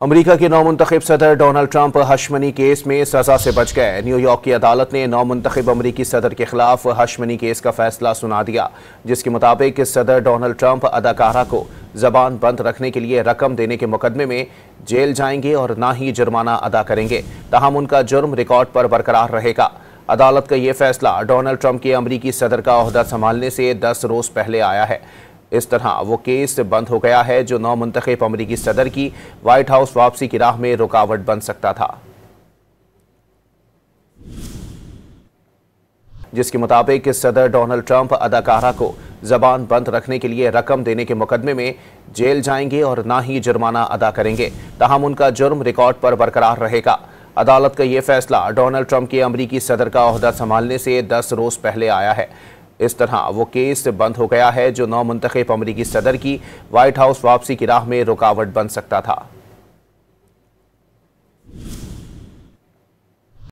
America के नौमुंतखब सदर Donald Trump हशमनी case में सजा से बच गए। न्यूयॉर्क की अदालत ने नौमुंतखब अमेरिकी सदर के खिलाफ हशमनी केस का फैसला सुना दिया, जिसके मुताबिक सदर डोनाल्ड ट्रंप अदाकारा को जबान बंद रखने के लिए रकम देने के मुकदमे में जेल जाएंगे और ना ही जुर्माना अदा करेंगे। ताहम उनका जुर्म रिकॉर्ड पर बरकरार रहेगा। अदालत का यह फैसला डोनाल्ड ट्रंप के अमेरिकी सदर का ओहदा संभालने से 10 रोज पहले आया है। इस तरह वो केस बंद हो गया है जो नौमुंतखब अमेरिकी सदर की व्हाइट हाउस वापसी की राह में रुकावट बन सकता था, जिसके मुताबिक सदर डोनाल्ड ट्रंप अदाकारा को जबान बंद रखने के लिए रकम देने के मुकदमे में जेल जाएंगे और ना ही जुर्माना अदा करेंगे। ताहम उनका जुर्म रिकॉर्ड पर बरकरार रहेगा। अदालत का यह फैसला डोनाल्ड ट्रंप के अमेरिकी सदर का ओहदा संभालने से 10 रोज पहले आया है। इस तरह वो केस बंद हो गया है जो नौमुंतखब अमेरिकी सदर की व्हाइट हाउस वापसी की राह में रुकावट बन सकता था।